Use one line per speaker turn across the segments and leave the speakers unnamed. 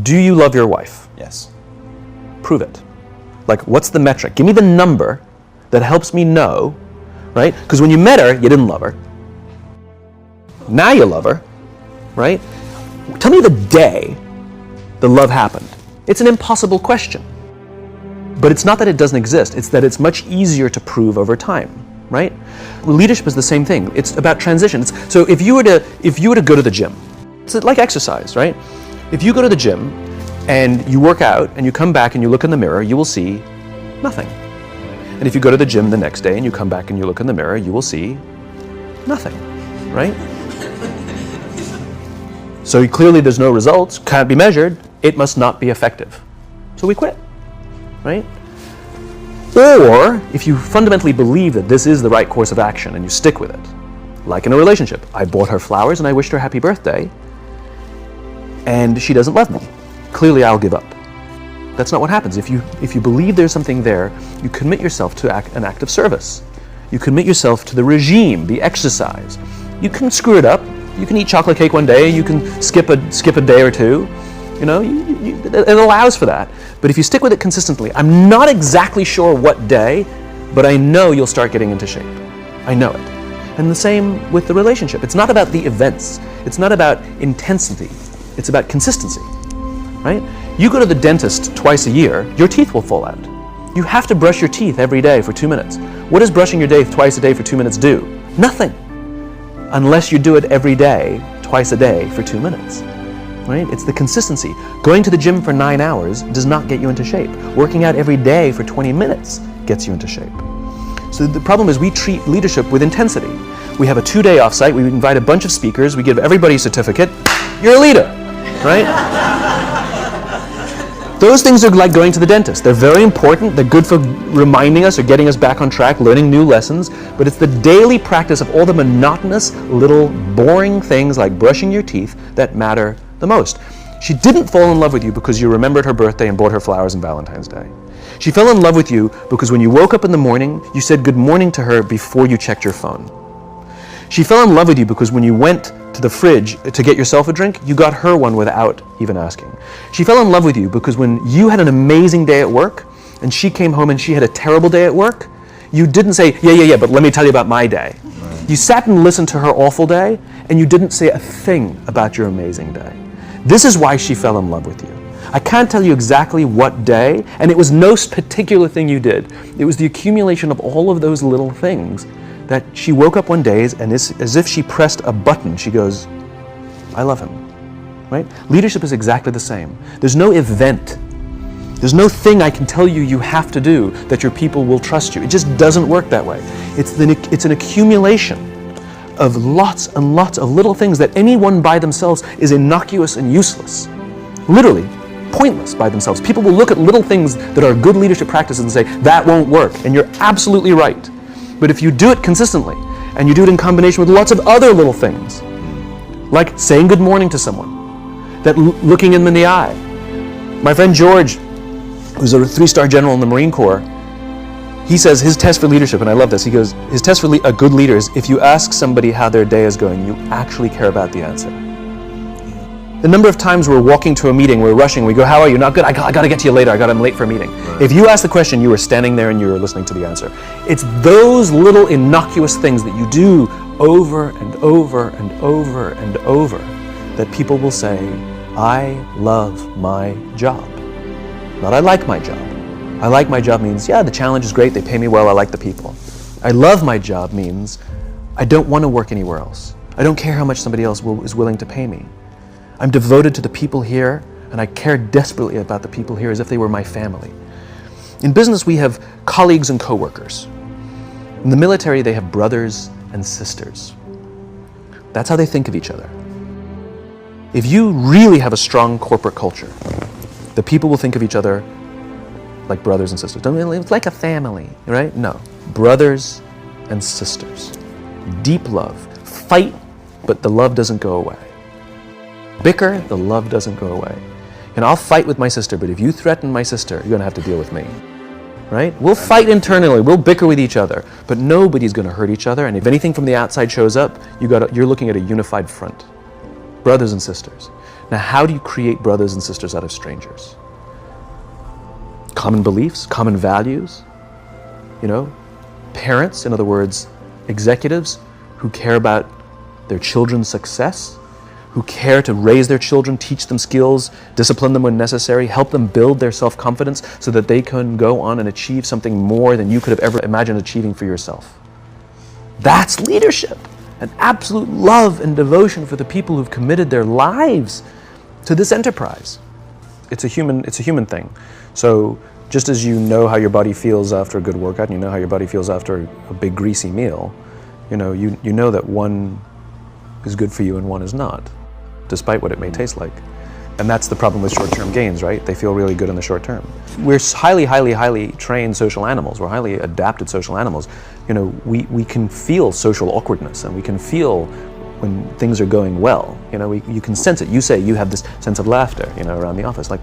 Do you love your wife?
Yes.
Prove it. Like, what's the metric? Give me the number that helps me know, right? Because when you met her, you didn't love her. Now you love her, right? Tell me the day the love happened. It's an impossible question. But it's not that it doesn't exist, it's that it's much easier to prove over time, right? Leadership is the same thing. It's about transition. So if you were to go to the gym, it's like exercise, right? If you go to the gym and you work out and you come back and you look in the mirror, you will see nothing. And if you go to the gym the next day and you come back and you look in the mirror, you will see nothing, right? So clearly there's no results, can't be measured, it must not be effective. So we quit, right? Or if you fundamentally believe that this is the right course of action and you stick with it, like in a relationship, I bought her flowers and I wished her happy birthday, and she doesn't love me. Clearly I'll give up. That's not what happens. If you believe there's something there, you commit yourself to an act of service. You commit yourself to the regime, the exercise. You can screw it up. You can eat chocolate cake one day. You can skip a day or two. You know, it allows for that. But if you stick with it consistently, I'm not exactly sure what day, but I know you'll start getting into shape. I know it. And the same with the relationship. It's not about the events. It's not about intensity. It's about consistency, right? You go to the dentist twice a year, your teeth will fall out. You have to brush your teeth every day for 2 minutes. What does brushing your teeth twice a day for 2 minutes do? Nothing. Unless you do it every day, twice a day for 2 minutes, right? It's the consistency. Going to the gym for 9 hours does not get you into shape. Working out every day for 20 minutes gets you into shape. So the problem is we treat leadership with intensity. We have a 2-day offsite, we invite a bunch of speakers, we give everybody a certificate, you're a leader, right? Those things are like going to the dentist. They're very important, they're good for reminding us or getting us back on track, learning new lessons, but it's the daily practice of all the monotonous, little, boring things like brushing your teeth that matter the most. She didn't fall in love with you because you remembered her birthday and bought her flowers on Valentine's Day. She fell in love with you because when you woke up in the morning, you said good morning to her before you checked your phone. She fell in love with you because when you went to the fridge to get yourself a drink, you got her one without even asking. She fell in love with you because when you had an amazing day at work and she came home and she had a terrible day at work, you didn't say, yeah, but let me tell you about my day. Right. You sat and listened to her awful day and you didn't say a thing about your amazing day. This is why she fell in love with you. I can't tell you exactly what day, and it was no particular thing you did. It was the accumulation of all of those little things that she woke up one day and as if she pressed a button, she goes, I love him, right? Leadership is exactly the same. There's no event. There's no thing I can tell you you have to do that your people will trust you. It just doesn't work that way. It's an accumulation of lots and lots of little things that anyone by themselves is innocuous and useless. Literally, pointless by themselves. People will look at little things that are good leadership practices and say, that won't work, and you're absolutely right. But if you do it consistently, and you do it in combination with lots of other little things, like saying good morning to someone, that looking them in the eye. My friend George, who's a 3-star general in the Marine Corps, he says his test for leadership, and I love this, he goes, his test for a good leader is if you ask somebody how their day is going, you actually care about the answer. The number of times we're walking to a meeting, we're rushing, we go, how are you? Not good, I got to get to you later, I'm late for a meeting. Right. If you ask the question, you were standing there and you were listening to the answer. It's those little innocuous things that you do over and over and over and over that people will say, I love my job. Not I like my job. I like my job means, yeah, the challenge is great, they pay me well, I like the people. I love my job means, I don't want to work anywhere else. I don't care how much somebody else is willing to pay me. I'm devoted to the people here, and I care desperately about the people here as if they were my family. In business, we have colleagues and coworkers. In the military, they have brothers and sisters. That's how they think of each other. If you really have a strong corporate culture, the people will think of each other like brothers and sisters. It's like a family, right? No. Brothers and sisters. Deep love. Fight, but the love doesn't go away. Bicker, the love doesn't go away. And I'll fight with my sister, but if you threaten my sister, you're going to have to deal with me. Right? We'll fight internally, we'll bicker with each other, but nobody's going to hurt each other, and if anything from the outside shows up, you're looking at a unified front. Brothers and sisters. Now, how do you create brothers and sisters out of strangers? Common beliefs, common values, parents, in other words, executives who care about their children's success, who care to raise their children, teach them skills, discipline them when necessary, help them build their self-confidence so that they can go on and achieve something more than you could have ever imagined achieving for yourself. That's leadership, an absolute love and devotion for the people who've committed their lives to this enterprise. It's a human thing. So just as you know how your body feels after a good workout, and you know how your body feels after a big greasy meal, you know that one is good for you and one is not, despite what it may taste like. And that's the problem with short-term gains, right? They feel really good in the short term. We're highly, highly, highly trained social animals. We're highly adapted social animals. We can feel social awkwardness, and we can feel when things are going well. You can sense it. You say you have this sense of laughter, around the office. Like,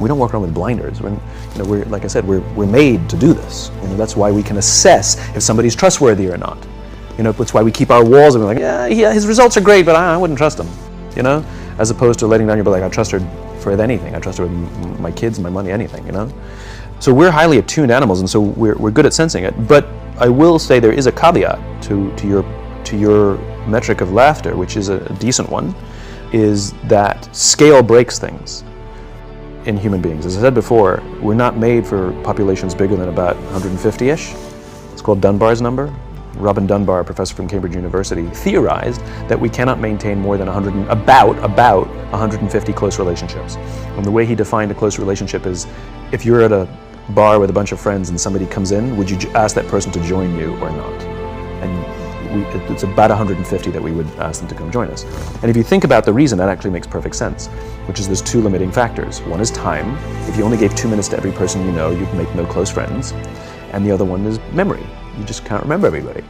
we don't walk around with blinders. We're like I said, we're made to do this. That's why we can assess if somebody's trustworthy or not. That's why we keep our walls and we're like, yeah, his results are great, but I wouldn't trust him. As opposed to letting down your like, I trust her for anything. I trust her with my kids, my money, anything. So we're highly attuned animals, and so we're good at sensing it. But I will say there is a caveat to your metric of laughter, which is a decent one, is that scale breaks things in human beings. As I said before, we're not made for populations bigger than about 150-ish. It's called Dunbar's number. Robin Dunbar, a professor from Cambridge University, theorized that we cannot maintain more than about 150 close relationships. And the way he defined a close relationship is, if you're at a bar with a bunch of friends and somebody comes in, would you ask that person to join you or not? And it's about 150 that we would ask them to come join us. And if you think about the reason, that actually makes perfect sense, which is there's two limiting factors. One is time. If you only gave 2 minutes to every person you know, you'd make no close friends. And the other one is memory. You just can't remember everybody.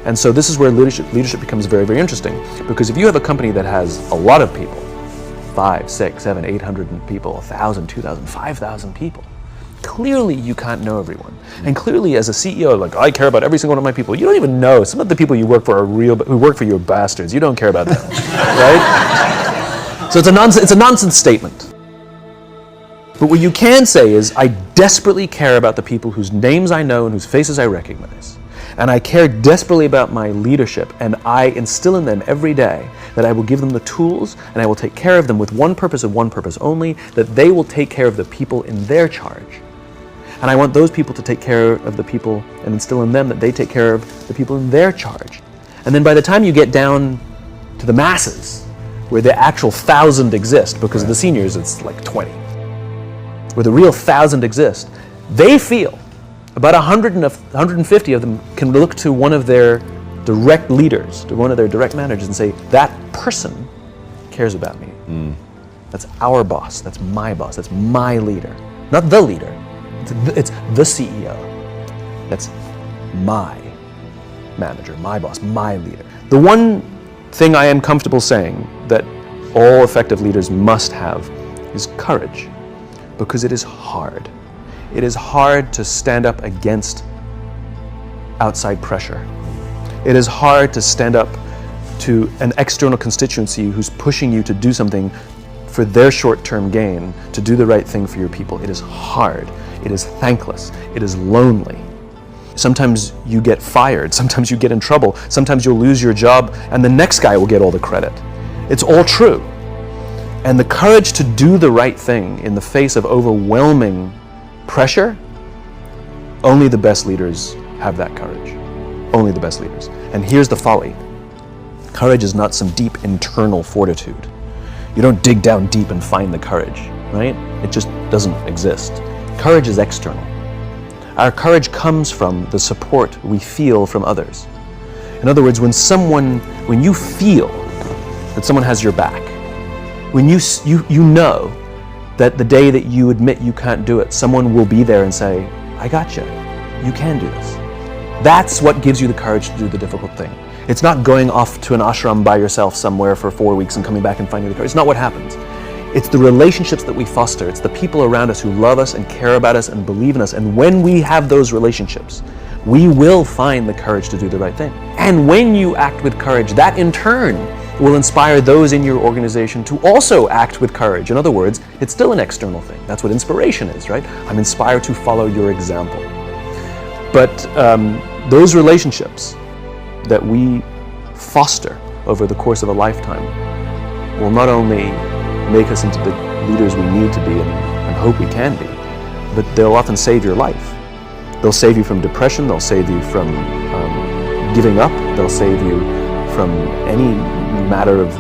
And so this is where leadership becomes very, very interesting, because if you have a company that has a lot of people, 5, 6, 7, 800 people, 1,000, 2,000, 5,000 people, clearly you can't know everyone. And clearly as a CEO, like, I care about every single one of my people. You don't even know. Some of the people you work for who work for you are bastards. You don't care about them, right? So it's a nonsense statement. But what you can say is, I desperately care about the people whose names I know and whose faces I recognize. And I care desperately about my leadership, and I instill in them every day that I will give them the tools, and I will take care of them with one purpose and one purpose only, that they will take care of the people in their charge. And I want those people to take care of the people and instill in them that they take care of the people in their charge. And then by the time you get down to the masses, where the actual 1,000 exist, because of the seniors it's like 20, where the real 1,000 exist, they feel about 150 of them can look to one of their direct leaders, to one of their direct managers, and say, that person cares about me. That's our boss, that's my leader. Not the leader, it's the CEO. That's my manager, my boss, my leader. The one thing I am comfortable saying that all effective leaders must have is courage. Because it is hard. It is hard to stand up against outside pressure. It is hard to stand up to an external constituency who's pushing you to do something for their short-term gain, to do the right thing for your people. It is hard. It is thankless. It is lonely. Sometimes you get fired. Sometimes you get in trouble. Sometimes you'll lose your job and the next guy will get all the credit. It's all true. And the courage to do the right thing in the face of overwhelming pressure, only the best leaders have that courage. Only the best leaders. And here's the folly. Courage is not some deep internal fortitude. You don't dig down deep and find the courage, right? It just doesn't exist. Courage is external. Our courage comes from the support we feel from others. In other words, when you feel that someone has your back, when you know that the day that you admit you can't do it, someone will be there and say, I got you. You can do this. That's what gives you the courage to do the difficult thing. It's not going off to an ashram by yourself somewhere for 4 weeks and coming back and finding the courage. It's not what happens. It's the relationships that we foster. It's the people around us who love us and care about us and believe in us. And when we have those relationships, we will find the courage to do the right thing. And when you act with courage, that in turn will inspire those in your organization to also act with courage. In other words, it's still an external thing. That's what inspiration is, right? I'm inspired to follow your example. But those relationships that we foster over the course of a lifetime will not only make us into the leaders we need to be and hope we can be, but they'll often save your life. They'll save you from depression, they'll save you from giving up, they'll save you from any matter of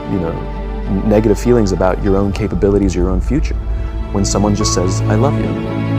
negative feelings about your own capabilities, your own future. When someone just says, I love you.